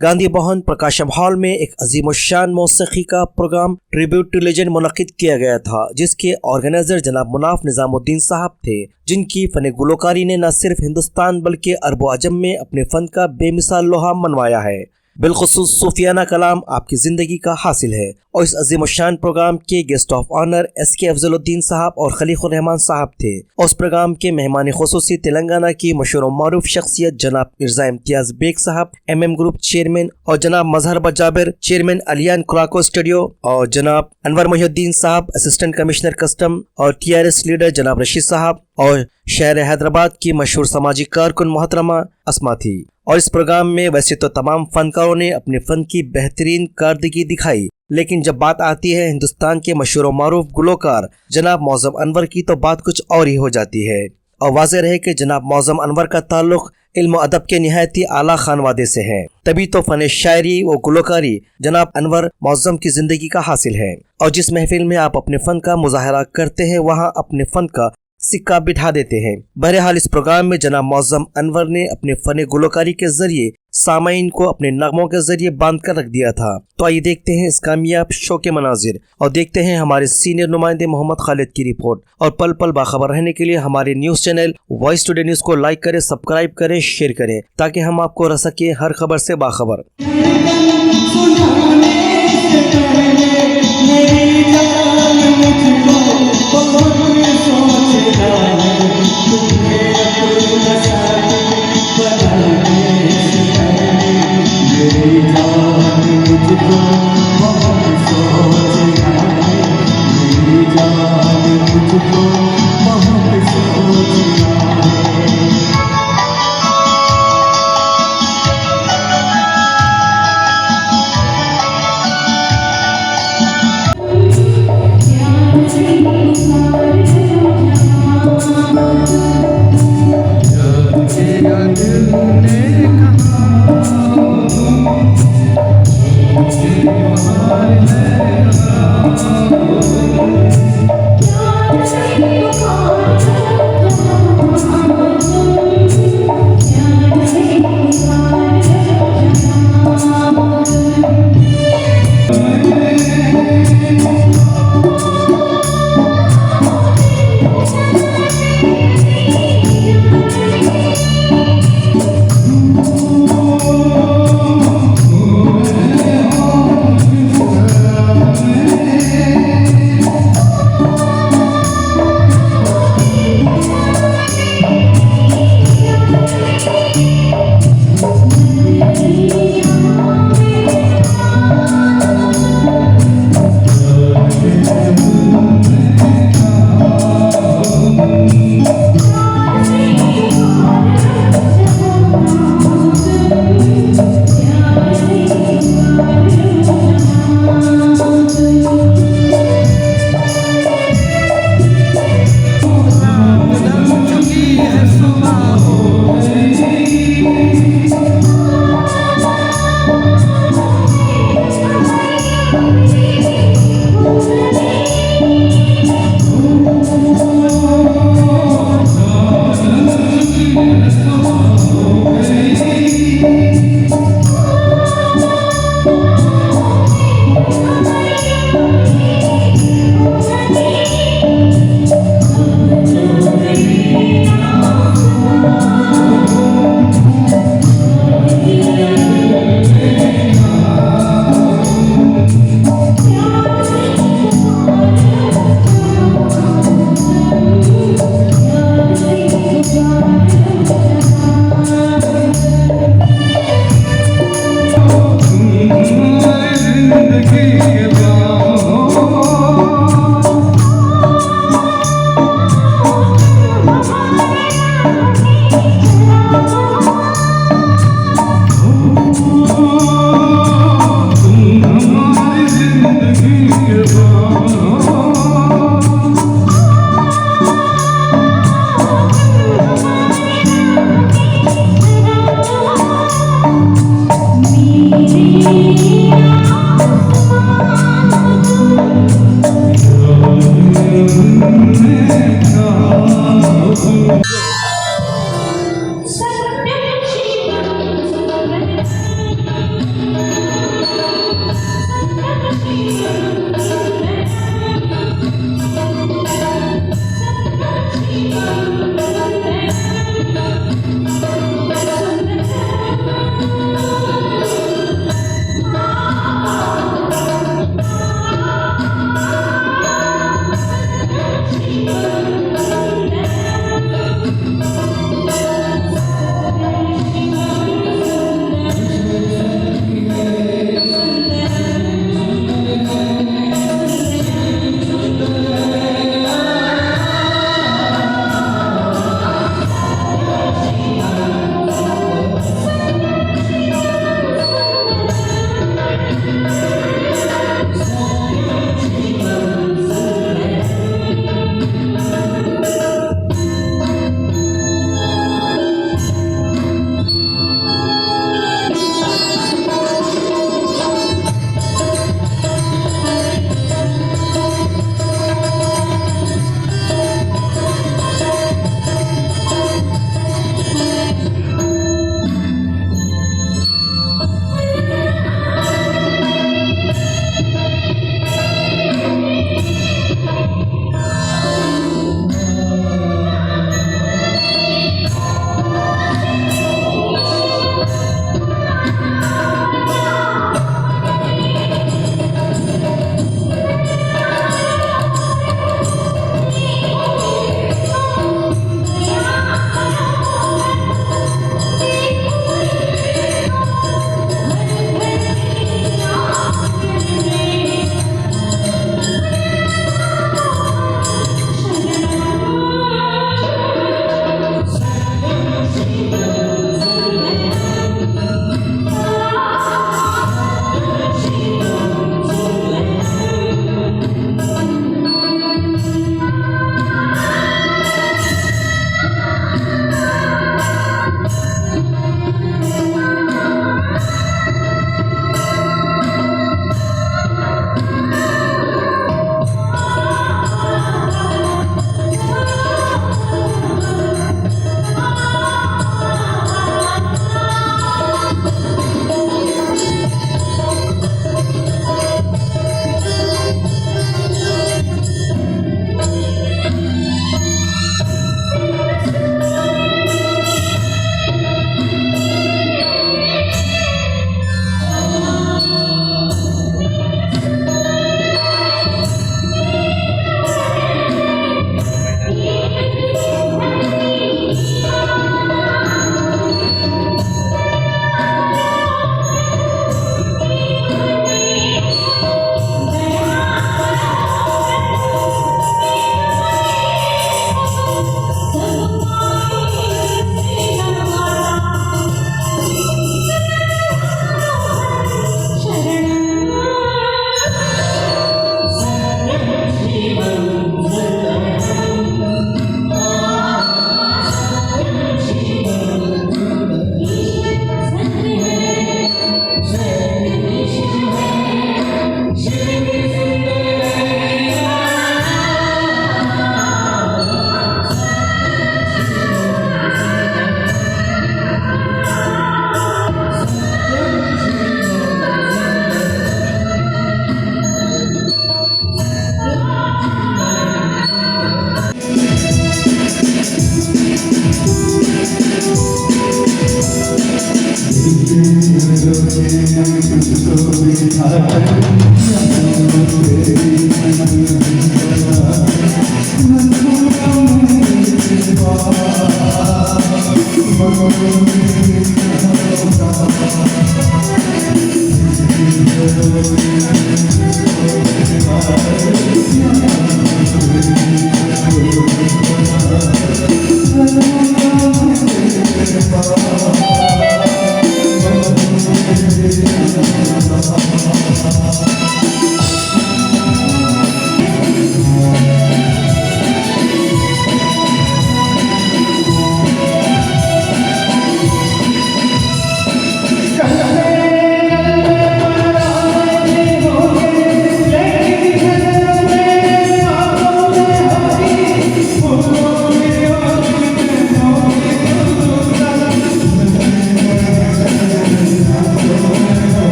गांधी भवन प्रकाशम hall में एक अजीमुशान मौसीकी का प्रोग्राम ट्रिब्यूट टू लेजेंड मुनक्किद किया गया था, जिसके ऑर्गेनाइजर जनाब मुनाफ निजामुद्दीन साहब थे, जिनकी फन गुलकारी ने न सिर्फ हिंदुस्तान बल्कि अरब अजम में अपने फन का बेमिसाल लोहा मनवाया है। बिलखुसूस सूफियाना कलाम आपकी जिंदगी का हासिल है। और इस अजीमुशान प्रोग्राम के guest of honour SK Afzaluddin sahab और खलीकुर रहमान साहब थे। और उस प्रोग्राम के मेहमान खुसूसी तेलंगाना की मशहूर और मारूफ शख्सियत जनाब मिर्जा इम्तियाज बेग साहब MM ग्रुप चेयरमैन, और जनाब मजहर बजाबिर चेयरमैन अलियान क्राको स्टूडियो, और जनाब अनवर मोहिउद्दीन साहब असिस्टेंट कमिश्नर कस्टम, और TRS लीडर जनाब रशीद साहब, और शहर हैदराबाद की मशहूर समाजी कारकुन मोहतरमा अस्मा थी। और इस प्रोग्राम में वैसे तो तमाम फनकारों ने अपने फन की बेहतरीन कारदगी दिखाई, लेकिन जब बात आती है हिंदुस्तान के मशहूर और मारूफ गुलकार जनाब मौज़म अनवर की तो बात कुछ और ही हो जाती है। और वाज़ेह रहे कि जनाब मौज़म अनवर का ताल्लुक इल्म अदब के निहायत ही आला खानवादे से है, तभी तो फन शायरी व गुलकारी जनाब अनवर मौज़म की जिंदगी का हासिल है। और जिस महफिल में आप अपने फन का मुजाहरा करते हैं वहाँ अपने फन का सिक्का बिठा देते हैं। बहरहाल इस प्रोग्राम में जनाब मौज़म अनवर ने अपने फन गुलकारी के जरिए सामाइन को अपने नगमों के जरिए बांध कर रख दिया था। तो आइए देखते हैं इस कामयाब शो के मनाजिर और देखते हैं हमारे सीनियर नुमाइंदे मोहम्मद खालिद की रिपोर्ट। और पल पल बाखबर रहने के लिए हमारे news channel voice today news को लाइक करें, सब्सक्राइब करें, शेयर करें, ताकि हम आपको रह सके हर खबर से बाखबर।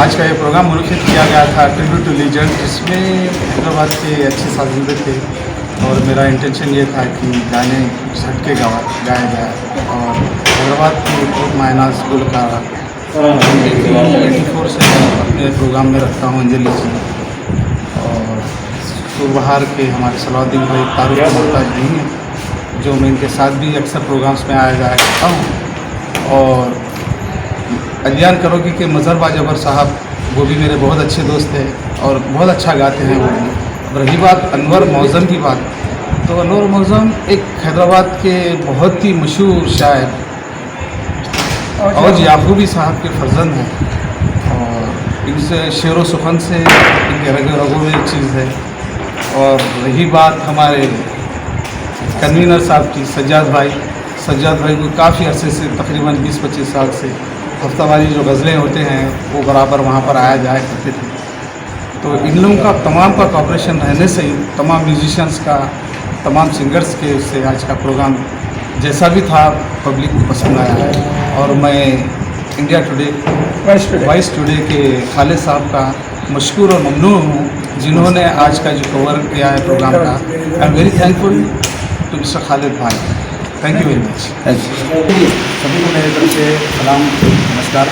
आज का ये प्रोग्राम मुनक़िद किया गया था ट्रिब्यूट टू लीजेंड, जिसमें हैदराबाद के अच्छे साजिंदे थे और मेरा इंटेंशन ये था कि गाने झटके गाया जाए। और हैदराबाद की बहुत मायनाज गुलकार 84 से अपने प्रोग्राम में रखता हूँ अंजलि जी, और सुरबहार के हमारे सलाउद्दीन भाई तारुफ मोहताज नहीं हैं, जो मैं इनके साथ भी अक्सर प्रोग्राम्स में आया जाया करता हूँ। और अध्ययन करोगे कि मज़हर बाजबर साहब, वो भी मेरे बहुत अच्छे दोस्त हैं और बहुत अच्छा गाते हैं वो भी। अब रही बात अनवर मौज़म की बात, तो अनवर मौज़म एक हैदराबाद के बहुत ही मशहूर शायर और याकूबी साहब के फर्जंद हैं, और इनसे शेर व सुखन से इनके रगों में एक चीज़ है। और रही बात हमारे कन्वीनर साहब की, सज्जाद भाई को काफ़ी अरसे से तकरीबन 20-25 साल से हफ्तावारी जो गज़लें होते हैं वो बराबर वहाँ पर आया जाया करते थे। तो इन लोगों का तमाम का कॉपरेशन रहने से ही तमाम म्यूजिशियंस का, तमाम सिंगर्स के उससे आज का प्रोग्राम जैसा भी था पब्लिक को पसंद आया है। और मैं इंडिया टुडे वॉइस टुडे के खालिद साहब का मशकूर और ममनून हूँ, जिन्होंने आज का जो कवर किया है प्रोग्राम का। I am very thankful to mister Khalid भाई, थैंक यू वेरी मच। सभी को मेरी तरफ से सलाम, नमस्कार।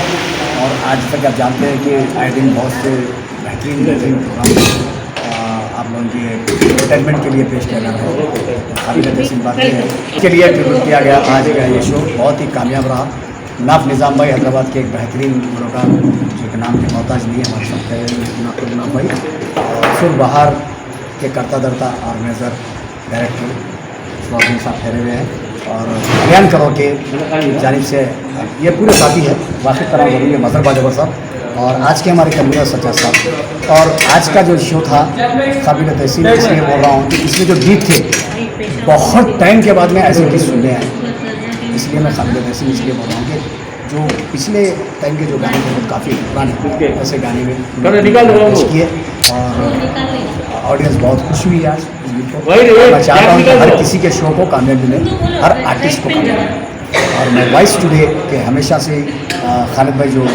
और आज तक आप जानते हैं कि आए दिन बहुत से बेहतरीन प्रोग्राम आप लोगों के एंटरटेनमेंट के लिए पेश किया जा रहा है। काफ़ी जैसी बातें हैं इसके लिए ट्रिब्यूट किया गया। आज का ये शो बहुत ही कामयाब रहा। नाफ निज़ाम भाई हैदराबाद के एक बेहतरीन गुलकार, जो नाम के मोहताज नहीं है हमारे साथ, नाफ भाई। सुरबहार के करता धरता ऑर्गेनाइज़र डायरेक्टर सलाउद्दीन साहब ठहरे हुए हैं। और बयान करो कि जानिब से ये पूरे साथी है, वाकिफ़ कराना ज़रूरी है, मज़हर बाजबर साहब और आज के हमारे कन्वीनर सज्जाद साहब। और आज का जो शो था काबिल तहसीन, इसलिए बोल रहा हूँ कि इसमें जो गीत थे बहुत टाइम के बाद में ऐसे गीत सुनने आए, इसलिए मैं काबिल तहसीन इसलिए बोल रहा हूँ कि जो पिछले टाइम के जो गाने थे वो काफ़ी पुराने ऐसे गाने में पेश किए और ऑडियंस बहुत खुश हुई आज इस गीत को। मैं चाह रहा हूँ कि हर किसी के शो को कामयाब मिले, हर आर्टिस्ट को कामयाब मिले। और मैं वॉइस टुडे के हमेशा से खालिद भाई जो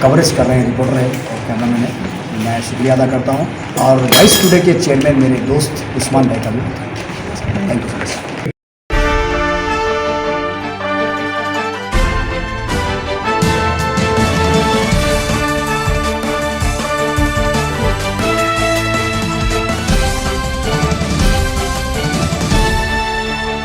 कवरेज कर रहे हैं, रिपोर्टर है और कैमरामैन है, मैं शुक्रिया अदा करता हूँ। और वॉइस टुडे के चेयरमैन मेरे दोस्त उस्मान भाई का भी थैंक यू।